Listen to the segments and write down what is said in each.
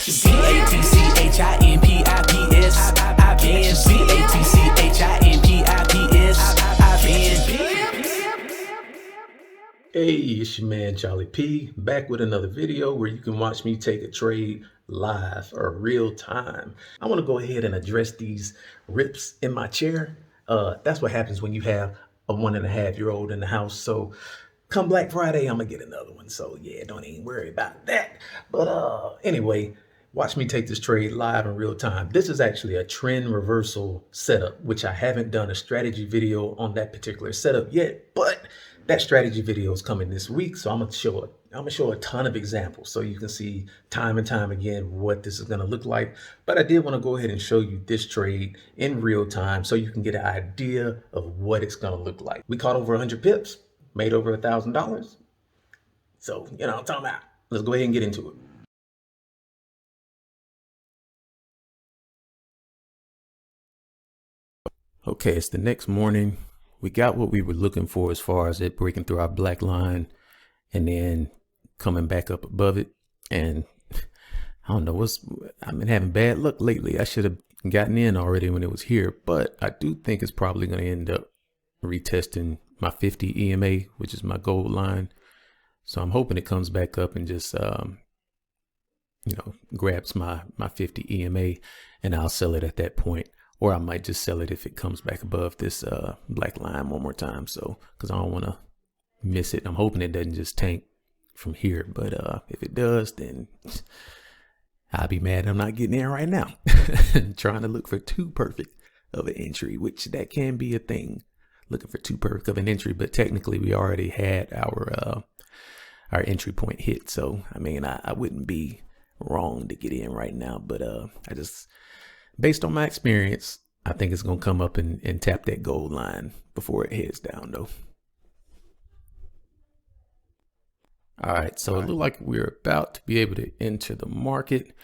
Catchin, Catchin. Hey, it's your man Charlie P, back with another video where you can watch me take a trade live or real time. I want to go ahead and address these rips in my chair. That's what happens when you have a 1.5-year-old in the house. So come Black Friday, I'm gonna get another one. So yeah, don't even worry about that. But anyway, watch me take this trade live in real time. This is actually a trend reversal setup, which I haven't done a strategy video on that particular setup yet, but that strategy video is coming this week. So I'm gonna show a ton of examples so you can see time and time again what this is gonna look like. But I did want to go ahead and show you this trade in real time so you can get an idea of what it's gonna look like. We caught over 100 pips, made over $1,000. So you know what I'm talking about. Let's go ahead and get into it. Okay, it's the next morning. We got what we were looking for as far as it breaking through our black line and then coming back up above it. And I don't know, I've been having bad luck lately. I should have gotten in already when it was here, but I do think it's probably going to end up retesting my 50 EMA, which is my gold line. So I'm hoping it comes back up and just, grabs my 50 EMA and I'll sell it at that point. Or I might just sell it if it comes back above this black line one more time. So, because I don't want to miss it. I'm hoping it doesn't just tank from here. But if it does, then I'll be mad I'm not getting in right now. Trying to look for too perfect of an entry, which that can be a thing. Looking for too perfect of an entry. But technically, we already had our entry point hit. So, I mean, I wouldn't be wrong to get in right now. But based on my experience, I think it's going to come up and tap that gold line before it heads down, though. All right, so it looks like we're about to be able to enter the market.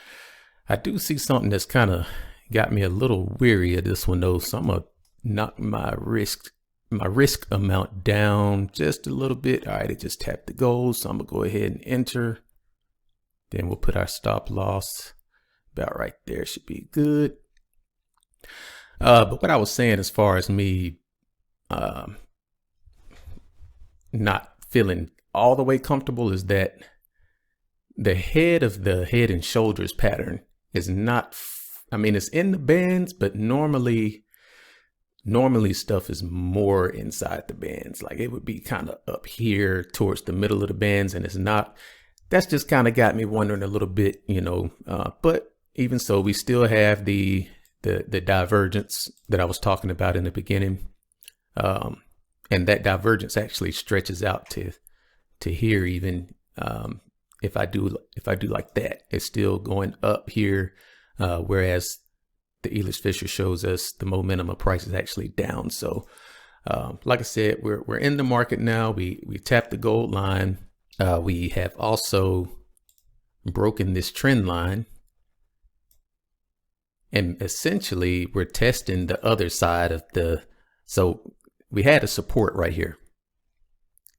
I do see something that's kind of got me a little weary of this one, though. So I'm going to knock my risk amount down just a little bit. All right, it just tapped the gold, so I'm going to go ahead and enter. Then we'll put our stop loss about right there. Should be good. But what I was saying as far as me not feeling all the way comfortable is that the head of the head and shoulders pattern is not, I mean, it's in the bands, but normally stuff is more inside the bands. Like it would be kind of up here towards the middle of the bands, and it's not. That's just kind of got me wondering a little bit, but even so, we still have the divergence that I was talking about in the beginning. And that divergence actually stretches out to here. Even if I do like that, it's still going up here. Whereas the Elish Fisher shows us the momentum of price is actually down. So like I said, we're in the market now. We tapped the gold line. We have also broken this trend line. And essentially, we're testing the other side of so we had a support right here.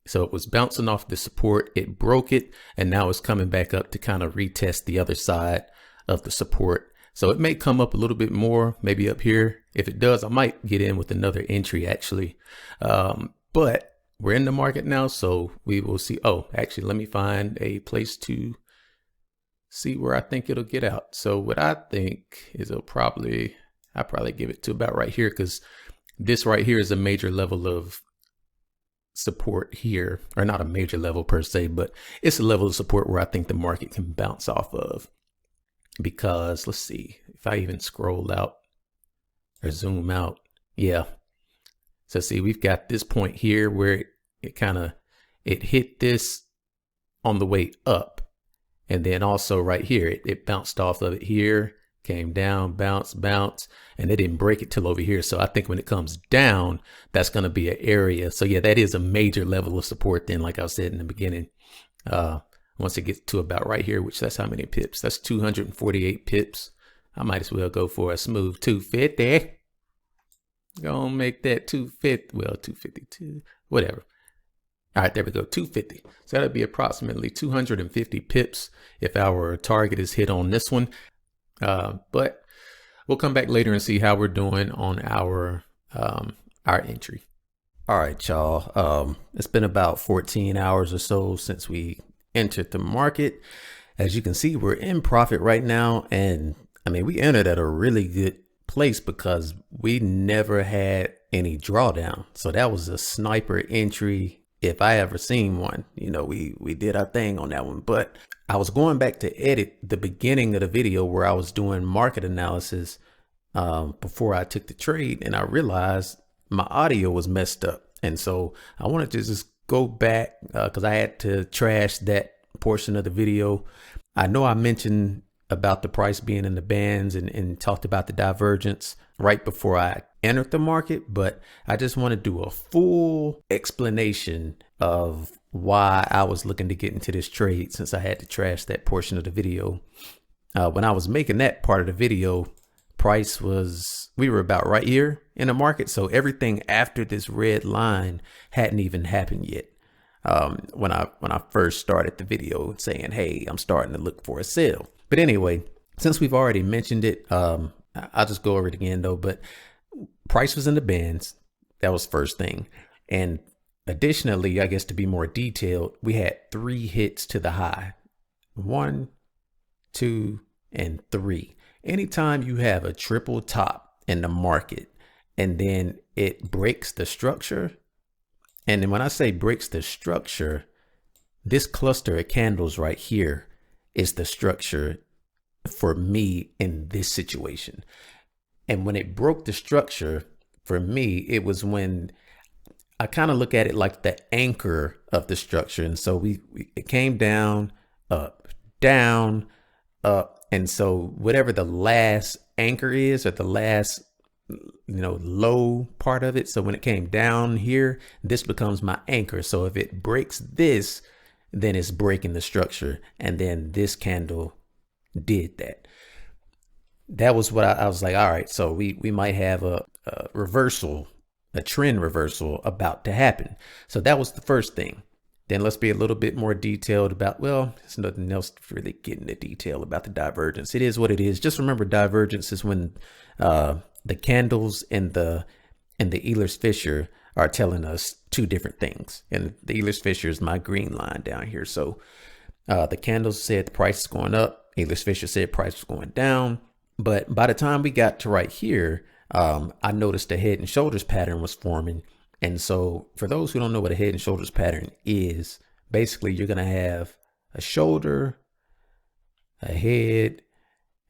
So it was bouncing off the support, it broke it, and now it's coming back up to kind of retest the other side of the support. So it may come up a little bit more, maybe up here. If it does, I might get in with another entry actually. But we're in the market now, so we will see. Oh, actually, let me find a place to see where I think it'll get out. So what I think is I'll probably give it to about right here, because this right here is a major level of support here, or not a major level per se, but it's a level of support where I think the market can bounce off of. Because let's see if I even scroll out or zoom out. Yeah. So see, we've got this point here where it hit this on the way up. And then also right here, it bounced off of it here, came down, bounce, and it didn't break it till over here. So I think when it comes down, that's going to be an area. So yeah, that is a major level of support then, like I said in the beginning. Once it gets to about right here, which that's how many pips? That's 248 pips. I might as well go for a smooth 250. Gonna make that 250, well, 252, whatever. All right, there we go, 250. So that'll be approximately 250 pips if our target is hit on this one. But we'll come back later and see how we're doing on our entry. All right, y'all. It's been about 14 hours or so since we entered the market. As you can see, we're in profit right now. And I mean, we entered at a really good place because we never had any drawdown. So that was a sniper entry if I ever seen one. You know, we did our thing on that one. But I was going back to edit the beginning of the video where I was doing market analysis before I took the trade, and I realized my audio was messed up. And so I wanted to just go back because I had to trash that portion of the video. I know I mentioned about the price being in the bands and talked about the divergence right before I entered the market, but I just want to do a full explanation of why I was looking to get into this trade since I had to trash that portion of the video. When I was making that part of the video, we were about right here in the market. So everything after this red line hadn't even happened yet. When I first started the video saying, hey, I'm starting to look for a sale. But anyway, since we've already mentioned it, I'll just go over it again though. But price was in the bands. That was first thing. And additionally, I guess to be more detailed, we had 3 hits to the high. 1, 2, and 3. Anytime you have a triple top in the market and then it breaks the structure, and then when I say breaks the structure, this cluster of candles right here is the structure for me in this situation. And when it broke the structure for me, it was when I kind of look at it like the anchor of the structure. And so it came down, up, down, up. And so whatever the last anchor is, or the last, low part of it. So when it came down here, this becomes my anchor. So if it breaks this, then it's breaking the structure. And then this candle did that. That was what I was like, all right, so we might have a reversal, a trend reversal about to happen. So that was the first thing. Then let's be a little bit more detailed about, well, there's nothing else to really get into detail about the divergence. It is what it is. Just remember, divergence is when the candles and the Ehlers Fisher are telling us 2 different things. And the Ehlers Fisher is my green line down here. So the candles said the price is going up. Ehlers Fisher said price is going down. But by the time we got to right here, I noticed the head and shoulders pattern was forming. And so for those who don't know what a head and shoulders pattern is, basically you're going to have a shoulder, a head,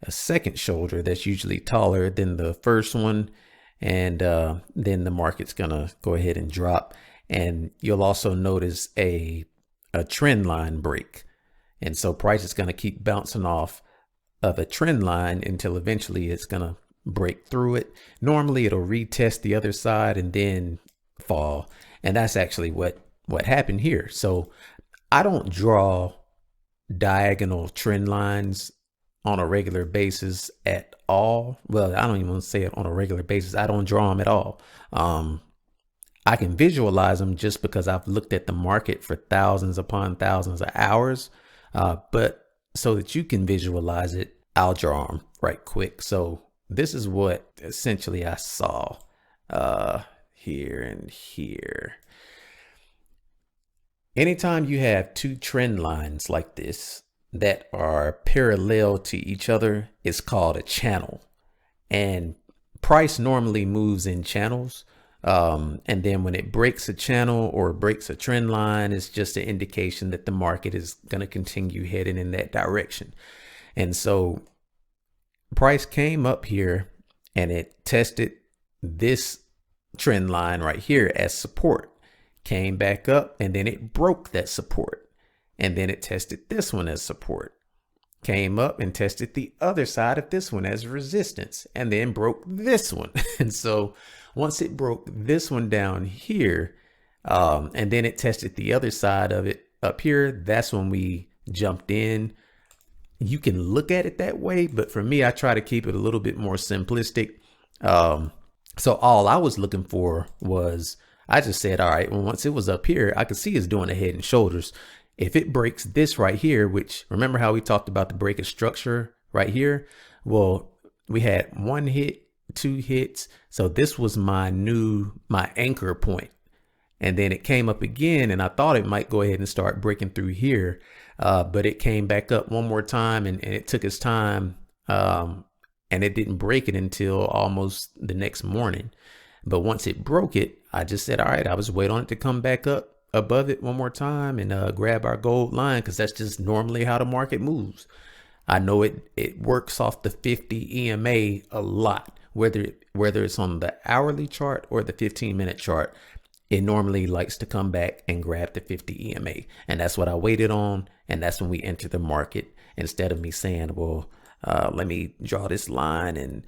a second shoulder that's usually taller than the first one. And then the market's going to go ahead and drop. And you'll also notice a trend line break. And so price is going to keep bouncing off of a trend line until eventually it's going to break through it. Normally it'll retest the other side and then fall. And that's actually what happened here. So I don't draw diagonal trend lines on a regular basis at all. Well, I don't even want to say it on a regular basis. I don't draw them at all. I can visualize them just because I've looked at the market for thousands upon thousands of hours. But so that you can visualize it, I'll draw them right quick. So this is what essentially I saw here and here. Anytime you have 2 trend lines like this that are parallel to each other, it's called a channel. And price normally moves in channels. And then when it breaks a channel or breaks a trend line, it's just an indication that the market is going to continue heading in that direction. And so price came up here and it tested this trend line right here as support, came back up, and then it broke that support. And then it tested this one as support, came up and tested the other side of this one as resistance, and then broke this one. And so once it broke this one down here, and then it tested the other side of it up here, that's when we jumped in. You can look at it that way, but for me, I try to keep it a little bit more simplistic. So all I was looking for was, I just said, all right, well, once it was up here, I could see it's doing a head and shoulders. If it breaks this right here, which remember how we talked about the break of structure right here? Well, we had one hit, two hits. So this was my anchor point. And then it came up again, and I thought it might go ahead and start breaking through here. But it came back up one more time, and it took its time. And it didn't break it until almost the next morning. But once it broke it, I just said, all right, I was waiting on it to come back up above it one more time and grab our gold line, because that's just normally how the market moves. I know it works off the 50 EMA a lot, whether it's on the hourly chart or the 15-minute chart. It normally likes to come back and grab the 50 EMA. And that's what I waited on. And that's when we enter the market, instead of me saying, well, let me draw this line and,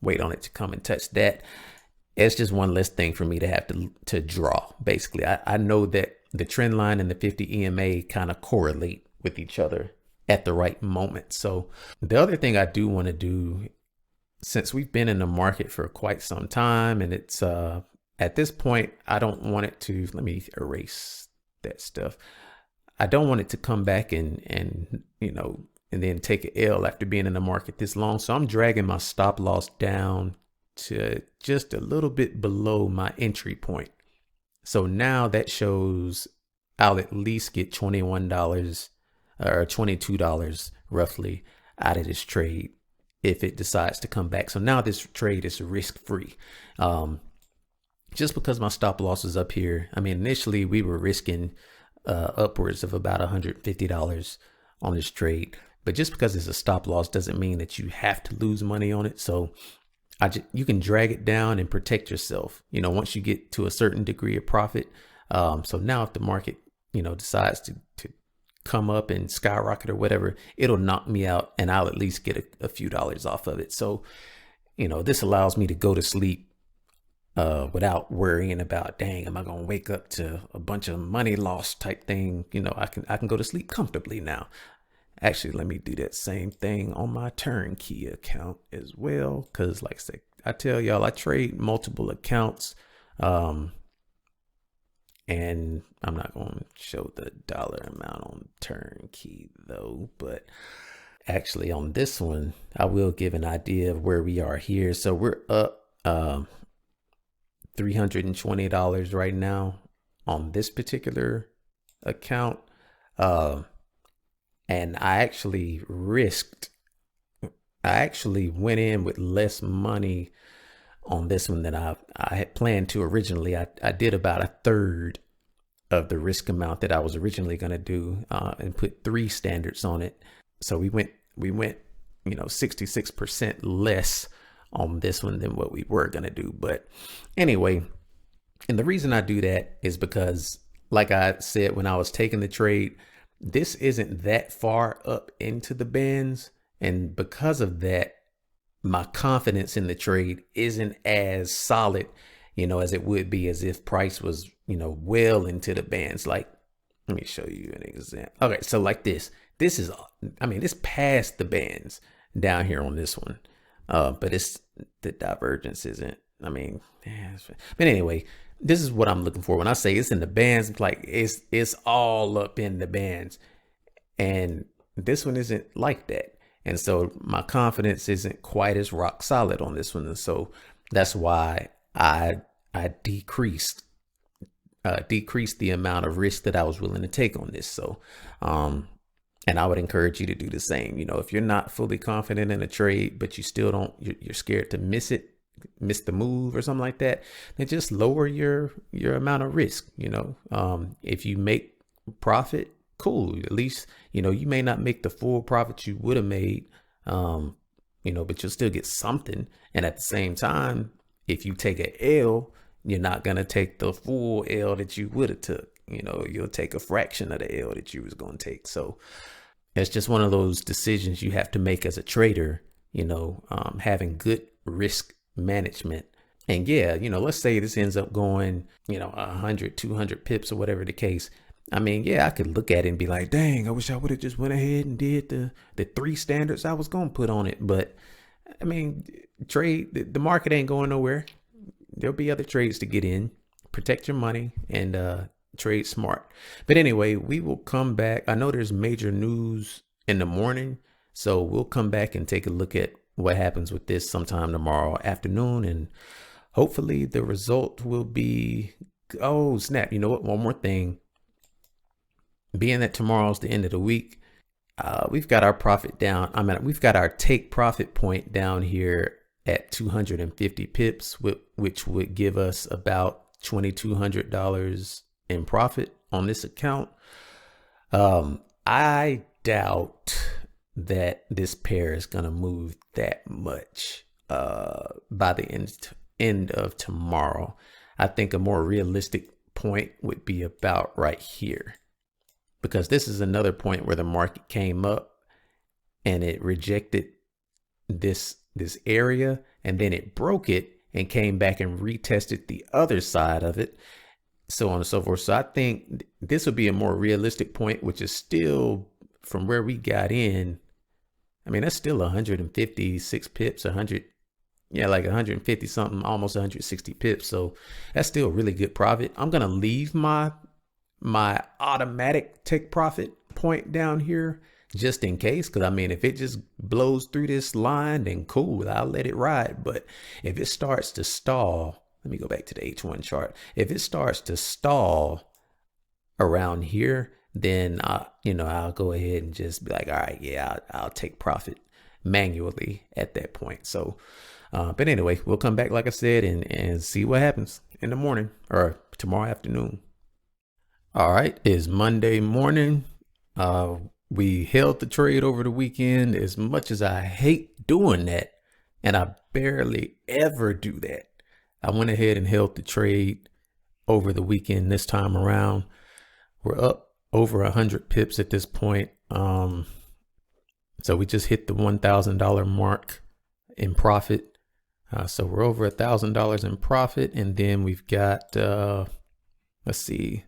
wait on it to come and touch that. It's just one less thing for me to have to draw. Basically, I know that the trend line and the 50 EMA kind of correlate with each other at the right moment. So the other thing I do want to do, since we've been in the market for quite some time, and it's at this point, I don't want it to, let me erase that stuff. I don't want it to come back and then take an L after being in the market this long. So I'm dragging my stop loss down to just a little bit below my entry point. So now that shows I'll at least get $21 or $22 roughly out of this trade if it decides to come back. So now this trade is risk-free. Just because my stop loss is up here. I mean, initially we were risking upwards of about $150 on this trade. But just because it's a stop loss doesn't mean that you have to lose money on it. So you can drag it down and protect yourself, once you get to a certain degree of profit. So now if the market, decides to come up and skyrocket or whatever, it'll knock me out and I'll at least get a few dollars off of it. So, this allows me to go to sleep without worrying about, dang, am I going to wake up to a bunch of money loss type thing? I can go to sleep comfortably now. Actually, let me do that same thing on my turnkey account as well. Because like I said, I tell y'all, I trade multiple accounts. And I'm not going to show the dollar amount on turnkey though. But actually on this one, I will give an idea of where we are here. So we're up $320 right now on this particular account. And I actually went in with less money on this one than I had planned to originally. I did about a third of the risk amount that I was originally going to do and put 3 standards on it. So we went 66% less on this one than what we were going to do. But anyway, and the reason I do that is because, like I said, when I was taking the trade, this isn't that far up into the bands. And because of that, my confidence in the trade isn't as solid, as it would be as if price was, well into the bands. Like, let me show you an example. Okay. So like this is, it's past the bands down here on this one. But the divergence isn't, but anyway, this is what I'm looking for. When I say it's in the bands, it's like it's all up in the bands. And this one isn't like that. And so my confidence isn't quite as rock solid on this one. And so that's why I decreased the amount of risk that I was willing to take on this. So, and I would encourage you to do the same. If you're not fully confident in a trade, but you still you're scared to miss the move or something like that, then just lower your amount of risk. If you make profit, cool. At least, you may not make the full profit you would have made, but you'll still get something. And at the same time, if you take an L, you're not going to take the full L that you would have took. You'll take a fraction of the L that you was going to take. So it's just one of those decisions you have to make as a trader, having good risk management. And yeah, let's say this ends up going, 100, 200 pips or whatever the case. I could look at it and be like, dang, I wish I would have just went ahead and did the 3 standards I was going to put on it. But the market ain't going nowhere. there'll be other trades to get in. Protect your money and trade smart. But anyway, we will come back. I know there's major news in the morning, so we'll come back and take a look at what happens with this sometime tomorrow afternoon, and hopefully the result will be, oh snap, you know what, one more thing. Being that tomorrow's the end of the week, we've got our profit down. We've got our take profit point down here at 250 pips, which would give us about $2,200 in profit on this account. I doubt that this pair is going to move that much by the end of tomorrow. I think a more realistic point would be about right here, because this is another point where the market came up and it rejected this area, and then it broke it and came back and retested the other side of it, so on and so forth. So I think this would be a more realistic point, which is still from where we got in. I mean, that's still 156 pips, like 150 something, almost 160 pips. So that's still really good profit. I'm going to leave my automatic take profit point down here just in case, because I mean, if it just blows through this line, then cool, I'll let it ride. But if it starts to stall, let me go back to the H1 chart. If it starts to stall around here, then I'll go ahead and just be like, all right, yeah, I'll take profit manually at that point. So but anyway, we'll come back, like I said, and see what happens in the morning or tomorrow afternoon. All right, it's Monday morning. We held the trade over the weekend. As much as I hate doing that, and I barely ever do that, I went ahead and held the trade over the weekend this time around. We're up over 100 pips at this point. So we just hit the $1,000 mark in profit. So we're over $1,000 in profit, and then we've got, let's see,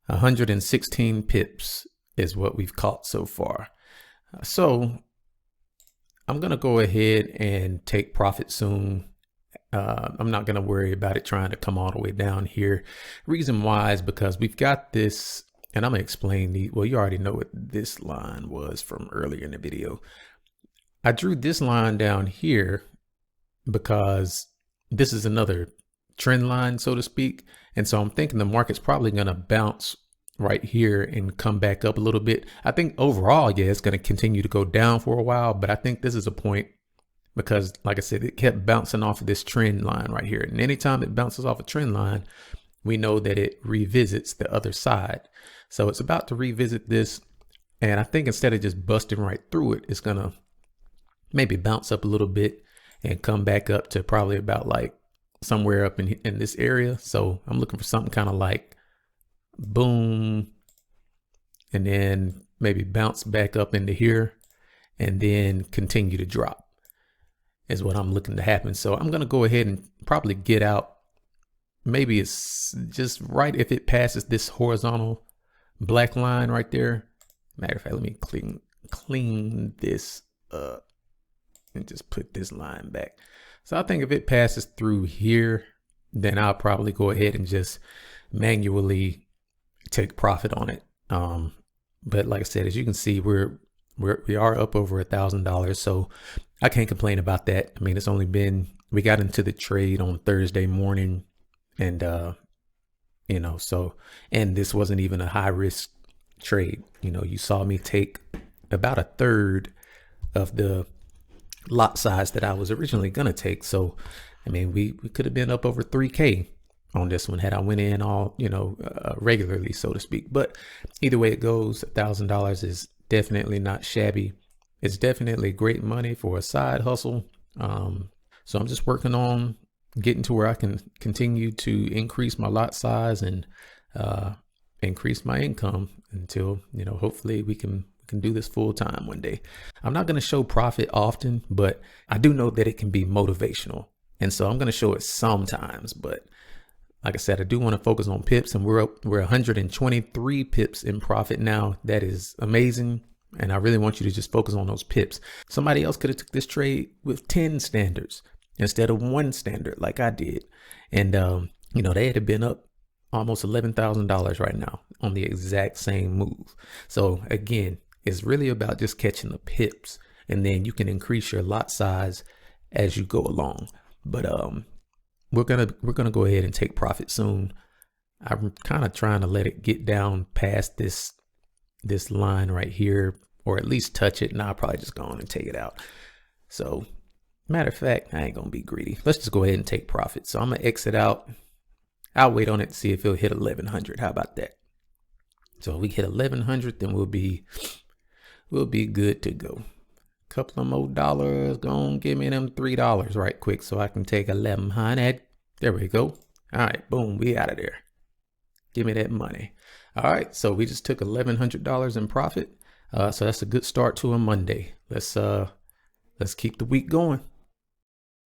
116 pips is what we've caught so far. So I'm going to go ahead and take profit soon. I'm not going to worry about it trying to come all the way down here. Reason why is because we've got this, and I'm going to explain well, you already know what this line was from earlier in the video. I drew this line down here because this is another trend line, so to speak. And so I'm thinking the market's probably going to bounce right here and come back up a little bit. I think overall, yeah, it's going to continue to go down for a while, but I think this is a point because, like I said, it kept bouncing off of this trend line right here. And anytime it bounces off a trend line, we know that it revisits the other side. So it's about to revisit this. And I think instead of just busting right through it, it's going to maybe bounce up a little bit and come back up to probably about like somewhere up in this area. So I'm looking for something kind of like boom, and then maybe bounce back up into here and then continue to drop is what I'm looking to happen. So I'm going to go ahead and probably get out. Maybe it's just right if it passes this horizontal black line right there. Matter of fact, let me clean this up and just put this line back. So I think if it passes through here, then I'll probably go ahead and just manually take profit on it. But like I said, as you can see, we are up over $1,000. So I can't complain about that. I mean, it's only been, we got into the trade on Thursday morning, and and this wasn't even a high risk trade. You saw me take about a third of the lot size that I was originally gonna take. So I mean, we could have been up over 3K on this one had I went in all regularly, so to speak. But either way it goes, $1,000 is definitely not shabby. It's definitely great money for a side hustle. So I'm just working on getting to where I can continue to increase my lot size and increase my income until hopefully we can do this full time one day. I'm not going to show profit often, but I do know that it can be motivational, and so I'm going to show it sometimes. But like I said, I do want to focus on pips, and we're 123 pips in profit now. That is amazing, and I really want you to just focus on those pips. Somebody else could have took this trade with 10 standards instead of one standard like I did. And, they had been up almost $11,000 right now on the exact same move. So again, it's really about just catching the pips, and then you can increase your lot size as you go along. But we're gonna go ahead and take profit soon. I'm kind of trying to let it get down past this line right here, or at least touch it, and I'll probably just go on and take it out. So matter of fact, I ain't gonna be greedy. Let's just go ahead and take profit. So I'm gonna exit out. I'll wait on it to see if it'll hit 1100. How about that? So if we hit 1100, then we'll be good to go. Couple of more dollars. Gonna give me them $3 right quick so I can take 1100. There we go. All right, boom, we out of there. Give me that money. All right, so we just took $1,100 in profit. So that's a good start to a Monday. Let's keep the week going.